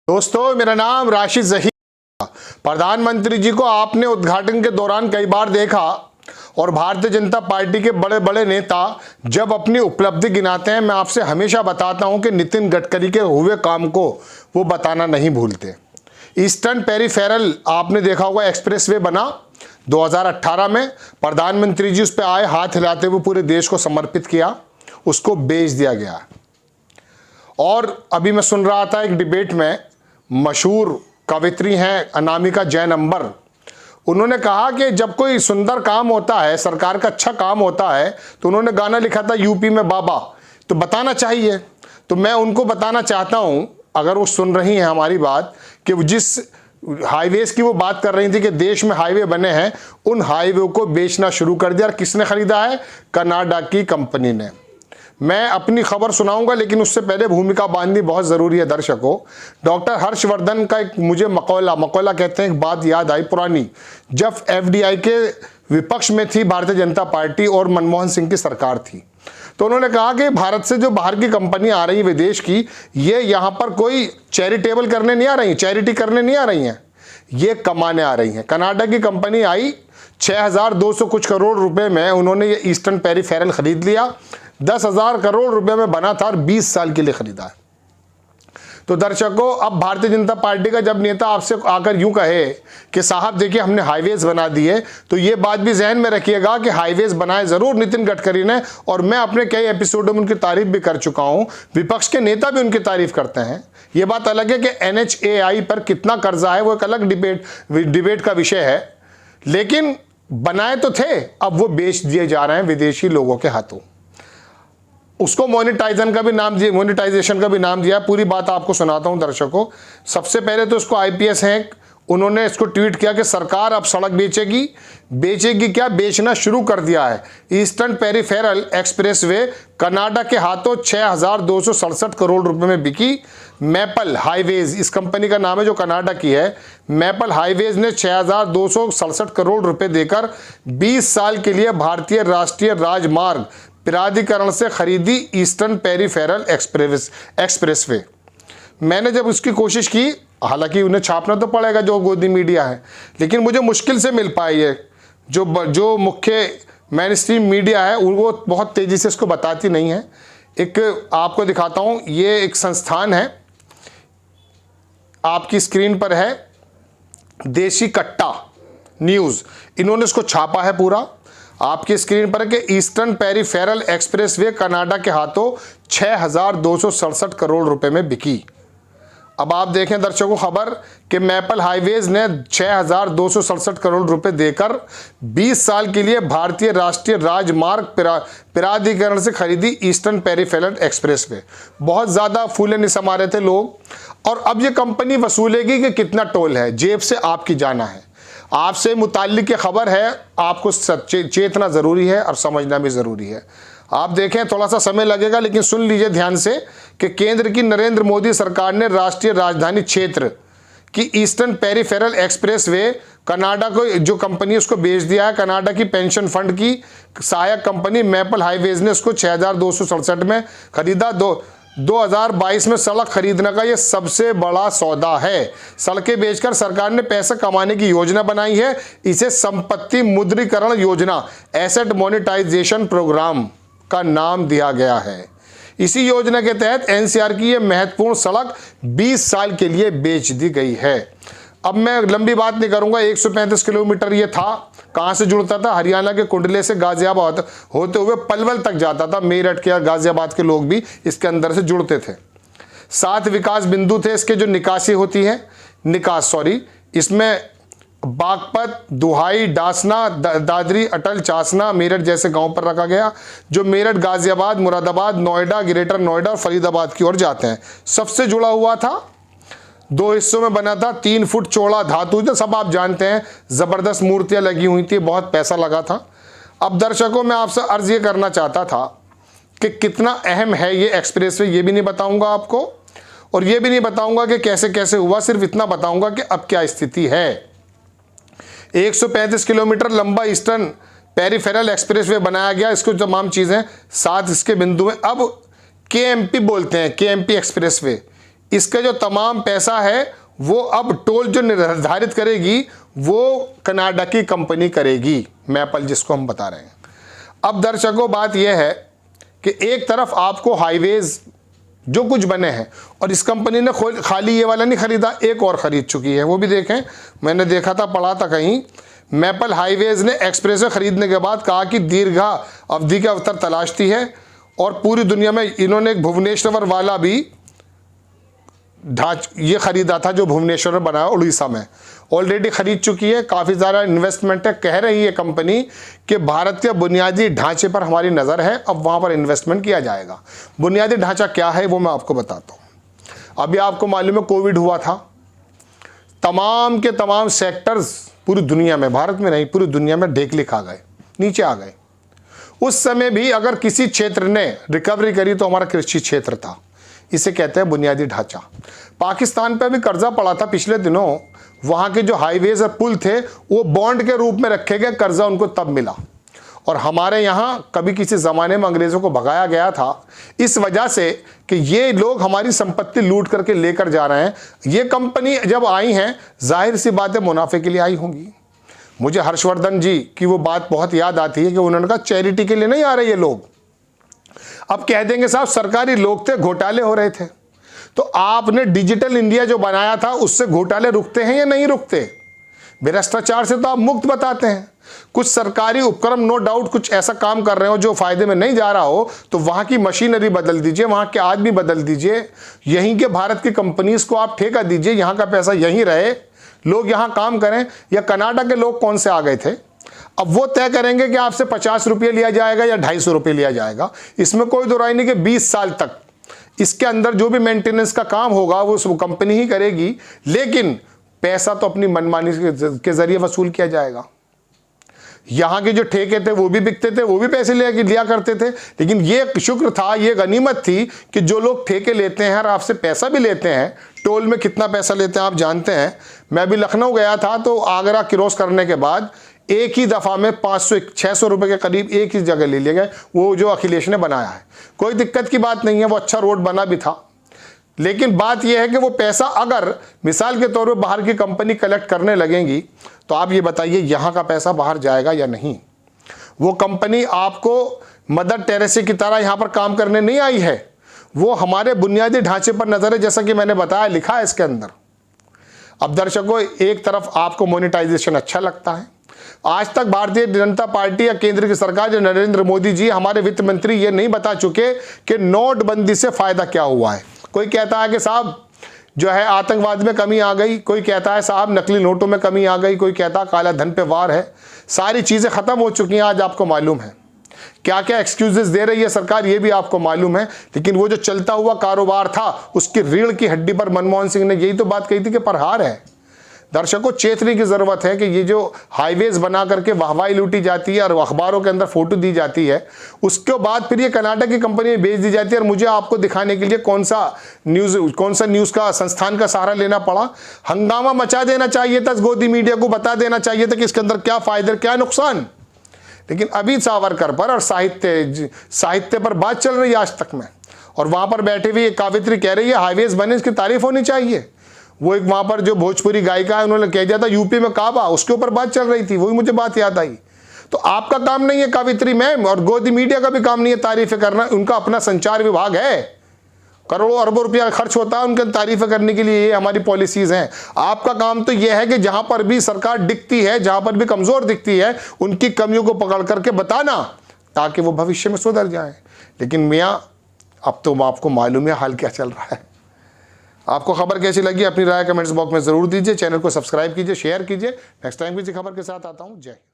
दोस्तों, मेरा नाम राशिद जहीर। प्रधानमंत्री जी को आपने उद्घाटन के दौरान कई बार देखा और भारतीय जनता पार्टी के बड़े बड़े नेता जब अपनी उपलब्धि गिनाते हैं, मैं आपसे हमेशा बताता हूं कि नितिन गडकरी के हुए काम को वो बताना नहीं भूलते। ईस्टर्न पेरिफेरल आपने देखा होगा, एक्सप्रेसवे बना 2018 में। प्रधानमंत्री जी उस पर आए, हाथ हिलाते हुए पूरे देश को समर्पित किया, उसको बेच दिया गया। और अभी मैं सुन रहा था एक डिबेट में, मशहूर कवित्री हैं अनामिका जैन अंबर, उन्होंने कहा कि जब कोई सुंदर काम होता है, सरकार का अच्छा काम होता है, तो उन्होंने गाना लिखा था यूपी में बाबा, तो बताना चाहिए। तो मैं उनको बताना चाहता हूं, अगर वो सुन रही हैं हमारी बात, कि जिस हाईवेज की वो बात कर रही थी कि देश में हाईवे बने हैं, उन हाईवे को बेचना शुरू कर दिया। और किसने खरीदा है? कनाडा की कंपनी ने। मैं अपनी खबर सुनाऊंगा, लेकिन उससे पहले भूमिका बांधनी बहुत ज़रूरी है दर्शकों। डॉक्टर हर्षवर्धन का एक मुझे मकौला कहते हैं, एक बात याद आई पुरानी, जब एफडीआई के विपक्ष में थी भारतीय जनता पार्टी और मनमोहन सिंह की सरकार थी, तो उन्होंने कहा कि भारत से जो बाहर की कंपनी आ रही है विदेश की, ये यहाँ पर कोई चैरिटेबल करने नहीं आ रही, चैरिटी करने नहीं आ रही हैं, ये कमाने आ रही हैं। कनाडा की कंपनी आई, 6200 कुछ करोड़ रुपए में उन्होंने ये ईस्टर्न पेरिफेरल खरीद लिया। 10,000 करोड़ रुपए में बना था और 20 साल के लिए खरीदा है। तो दर्शकों, अब भारतीय जनता पार्टी का जब नेता आपसे आकर यूं कहे कि साहब देखिए हमने हाईवेज बना दिए, तो ये बात भी जहन में रखिएगा कि हाईवेज बनाए जरूर नितिन गडकरी ने, और मैं अपने कई एपिसोडों में उनकी तारीफ भी कर चुका हूं। विपक्ष के नेता भी उनकी तारीफ करते हैं। ये बात अलग है कि NHAI पर कितना कर्जा है, वो एक अलग डिबेट का विषय है, लेकिन बनाए तो थे, अब वो बेच दिए जा रहे हैं विदेशी लोगों के हाथों। उसको मोनेटाइजेशन का भी नाम दिया। पूरी बात आपको सुनाता हूं दर्शकों। सबसे पहले तो उसको IPS हैं, उन्होंने इसको ट्वीट किया कि सरकार अब सड़क बेचेगी क्या, बेचना शुरू कर दिया है। ईस्टर्न पेरिफेरल एक्सप्रेसवे कनाडा के हाथों 6267 करोड़ रुपए में बिकी। मैपल हाईवेज इस कंपनी का नाम है जो कनाडा की है। मैपल हाईवेज ने 6267 करोड़ रुपए देकर 20 साल के लिए भारतीय राष्ट्रीय राजमार्ग प्राधिकरण से खरीदी ईस्टर्न पेरिफेरल एक्सप्रेसवे। मैंने जब उसकी कोशिश की, हालांकि उन्हें छापना तो पड़ेगा जो गोदी मीडिया है, लेकिन मुझे मुश्किल से मिल पाई है। जो मुख्य मेन स्ट्रीम मीडिया है वो बहुत तेज़ी से इसको बताती नहीं है। एक आपको दिखाता हूँ, ये एक संस्थान है, आपकी स्क्रीन पर है, देशी कट्टा न्यूज़, इन्होंने इसको छापा है पूरा आपकी स्क्रीन पर, कि ईस्टर्न पेरिफेरल एक्सप्रेसवे कनाडा के हाथों 6267 करोड़ रुपए में बिकी। अब आप देखें दर्शकों खबर कि मैपल हाईवेज ने 6267 करोड़ रुपए देकर 20 साल के लिए भारतीय राष्ट्रीय राजमार्ग प्राधिकरण से खरीदी ईस्टर्न पेरिफेरल एक्सप्रेसवे। बहुत ज़्यादा फूले नहीं समा रहे थे लोग। और अब ये कंपनी वसूलेगी कि कितना टोल है, जेब से आपकी जाना है। आपसे मुताल्लिक ये खबर है, आपको चेतना ज़रूरी है और समझना भी ज़रूरी है। आप देखें, थोड़ा सा समय लगेगा, लेकिन सुन लीजिए ध्यान से कि केंद्र की नरेंद्र मोदी सरकार ने राष्ट्रीय राजधानी क्षेत्र की ईस्टर्न पेरिफेरल एक्सप्रेसवे कनाडा को जो कंपनी उसको बेच दिया है। कनाडा की पेंशन फंड की सहायक कंपनी मैपल हाईवेज ने उसको 6267 में खरीदा। 2022 में सड़क खरीदने का यह सबसे बड़ा सौदा है। सड़कें बेचकर सरकार ने पैसा कमाने की योजना बनाई है। इसे संपत्ति मुद्रीकरण योजना, एसेट मोनेटाइजेशन प्रोग्राम का नाम दिया गया है। इसी योजना के तहत NCR की यह महत्वपूर्ण सड़क 20 साल के लिए बेच दी गई है। अब मैं लंबी बात नहीं करूंगा। 135 किलोमीटर ये था। कहाँ से जुड़ता था? हरियाणा के कुंडले से गाजियाबाद होते हुए पलवल तक जाता था। मेरठ के गाजियाबाद के लोग भी इसके अंदर से जुड़ते थे। 7 विकास बिंदु थे इसके, जो निकासी होती है, इसमें बागपत, दुहाई, डासना, दादरी, अटल, चासना, मेरठ जैसे गांव पर रखा गया, जो मेरठ, गाजियाबाद, मुरादाबाद, नोएडा, ग्रेटर नोएडा और फरीदाबाद की ओर जाते हैं। सबसे जुड़ा हुआ था, 2 हिस्सों में बना था, 3 फुट चौड़ा धातु, तो सब आप जानते हैं, जबरदस्त मूर्तियां लगी हुई थी, बहुत पैसा लगा था। अब दर्शकों, मैं आपसे अर्ज ये करना चाहता था कि कितना अहम है ये एक्सप्रेसवे, ये भी नहीं बताऊंगा आपको, और ये भी नहीं बताऊंगा कि कैसे कैसे हुआ, सिर्फ इतना बताऊंगा कि अब क्या स्थिति है। 135 किलोमीटर लंबा ईस्टर्न पेरिफेरल एक्सप्रेसवे बनाया गया। इसको तमाम चीज़ें 7 इसके बिंदु हैं। अब KMP बोलते हैं, KMP एक्सप्रेसवे, इसका जो तमाम पैसा है वो अब टोल जो निर्धारित करेगी वो कनाडा की कंपनी करेगी, मैपल जिसको हम बता रहे हैं। अब दर्शकों बात यह है कि एक तरफ आपको हाईवेज जो कुछ बने हैं, और इस कंपनी ने खाली ये वाला नहीं खरीदा, एक और ख़रीद चुकी है, वो भी देखें, मैंने देखा था, पढ़ा था कहीं। मैपल हाईवेज ने एक्सप्रेसवे खरीदने के बाद कहा कि दीर्घा अवधि का अवसर तलाशती है, और पूरी दुनिया में इन्होंने एक भुवनेश्वर वाला भी ये ख़रीदा था जो भुवनेश्वर में बनाया उड़ीसा में, ऑलरेडी ख़रीद चुकी है। काफ़ी ज़्यादा इन्वेस्टमेंट है। कह रही है कंपनी कि भारत के बुनियादी ढांचे पर हमारी नज़र है, अब वहाँ पर इन्वेस्टमेंट किया जाएगा। बुनियादी ढांचा क्या है वो मैं आपको बताता हूँ। अभी आपको मालूम है कोविड हुआ था, तमाम के तमाम सेक्टर्स पूरी दुनिया में, भारत में नहीं पूरी दुनिया में ढेकले खा गए, नीचे आ गए। उस समय भी अगर किसी क्षेत्र ने रिकवरी करी तो हमारा कृषि क्षेत्र था। इसे कहते हैं बुनियादी ढांचा। पाकिस्तान पे भी कर्जा पड़ा था पिछले दिनों, वहाँ के जो हाईवेज और पुल थे वो बॉन्ड के रूप में रखे गए, कर्जा उनको तब मिला। और हमारे यहाँ कभी किसी ज़माने में अंग्रेज़ों को भगाया गया था इस वजह से कि ये लोग हमारी संपत्ति लूट करके लेकर जा रहे हैं। ये कंपनी जब आई हैं जाहिर सी बात है मुनाफे के लिए आई होंगी। मुझे हर्षवर्धन जी की वो बात बहुत याद आती है कि उन्होंने कहा चैरिटी के लिए नहीं आ रहे ये लोग। अब कह देंगे साहब सरकारी लोग थे, घोटाले हो रहे थे। तो आपने डिजिटल इंडिया जो बनाया था उससे घोटाले रुकते हैं या नहीं रुकते? भ्रष्टाचार से तो आप मुक्त बताते हैं। कुछ सरकारी उपक्रम नो डाउट कुछ ऐसा काम कर रहे हो जो फायदे में नहीं जा रहा हो तो वहां की मशीनरी बदल दीजिए, वहां के आदमी बदल दीजिए, यहीं के भारत की कंपनीज को आप ठेका दीजिए, यहां का पैसा यहीं रहे, लोग यहां काम करें। या कनाडा के लोग कौन से आ गए थे, अब वो तय करेंगे कि आपसे 50 रुपये लिया जाएगा या 250 रुपये लिया जाएगा। इसमें कोई दो राय नहीं कि 20 साल तक इसके अंदर जो भी मेंटेनेंस का काम होगा वो कंपनी ही करेगी, लेकिन पैसा तो अपनी मनमानी के जरिए वसूल किया जाएगा। यहाँ के जो ठेके थे वो भी बिकते थे, वो भी पैसे लिया करते थे। लेकिन ये शुक्र था, ये गनीमत थी कि जो लोग ठेके लेते हैं और आपसे पैसा भी लेते हैं, टोल में कितना पैसा लेते हैं आप जानते हैं। मैं भी लखनऊ गया था तो आगरा क्रॉस करने के बाद एक ही दफ़ा में 500-600 रुपये के करीब एक ही जगह ले लिए गए, वो जो अखिलेश ने बनाया है। कोई दिक्कत की बात नहीं है, वो अच्छा रोड बना भी था। लेकिन बात यह है कि वो पैसा अगर मिसाल के तौर पर बाहर की कंपनी कलेक्ट करने लगेंगी तो आप ये बताइए यहाँ का पैसा बाहर जाएगा या नहीं? वो कंपनी आपको मदर टेरेसा की तरह यहाँ पर काम करने नहीं आई है, वो हमारे बुनियादी ढांचे पर नजर है, जैसा कि मैंने बताया, लिखा है इसके अंदर। अब दर्शकों एक तरफ आपको मोनेटाइजेशन अच्छा लगता है, आज तक भारतीय जनता पार्टी या केंद्र की सरकार या नरेंद्र मोदी जी हमारे वित्त मंत्री ये नहीं बता चुके कि नोटबंदी से फायदा क्या हुआ है। कोई कहता है कि साहब जो है आतंकवाद में कमी आ गई, कोई कहता है साहब नकली नोटों में कमी आ गई, कोई कहता है काला धन पे वार है। सारी चीज़ें ख़त्म हो चुकी हैं, आज आपको मालूम है। क्या क्या एक्सक्यूजेस दे रही है सरकार ये भी आपको मालूम है। लेकिन वो जो चलता हुआ कारोबार था उसकी रीढ़ की हड्डी पर मनमोहन सिंह ने यही तो बात कही थी कि प्रहार है। दर्शकों चेतने की ज़रूरत है कि ये जो हाईवेज बना करके वाहवाही लूटी जाती है और अखबारों के अंदर फोटो दी जाती है, उसके बाद फिर ये कनाडा की कंपनी में बेच दी जाती है। और मुझे आपको दिखाने के लिए कौन सा न्यूज़ का संस्थान का सहारा लेना पड़ा? हंगामा मचा देना चाहिए था, गोदी मीडिया को बता देना चाहिए था कि इसके अंदर क्या फ़ायदे क्या नुकसान। लेकिन अभी सावरकर पर और साहित्य पर बात चल रही है आज तक में, और वहाँ पर बैठे हुए कावित्री कह रही है हाईवेज बने, इसकी तारीफ होनी चाहिए। वो एक वहाँ पर जो भोजपुरी गायिका है उन्होंने कह दिया था यूपी में काबा, उसके ऊपर बात चल रही थी, वही मुझे बात याद आई। तो आपका काम नहीं है कावित्री मैम, और गोदी मीडिया का भी काम नहीं है तारीफें करना, उनका अपना संचार विभाग है, करोड़ों अरबों रुपया खर्च होता है उनके तारीफें करने के लिए, ये हमारी पॉलिसीज़ हैं। आपका काम तो यह है कि जहाँ पर भी सरकार दिखती है, जहाँ पर भी कमज़ोर दिखती है, उनकी कमियों को पकड़ करके बताना ताकि वो भविष्य में सुधर जाए। लेकिन मियाँ अब तो आपको मालूम है हाल क्या चल रहा है। आपको खबर कैसी लगी अपनी राय कमेंट्स बॉक्स में ज़रूर दीजिए। चैनल को सब्सक्राइब कीजिए, शेयर कीजिए। नेक्स्ट टाइम किसी खबर के साथ आता हूँ। जय हिंद।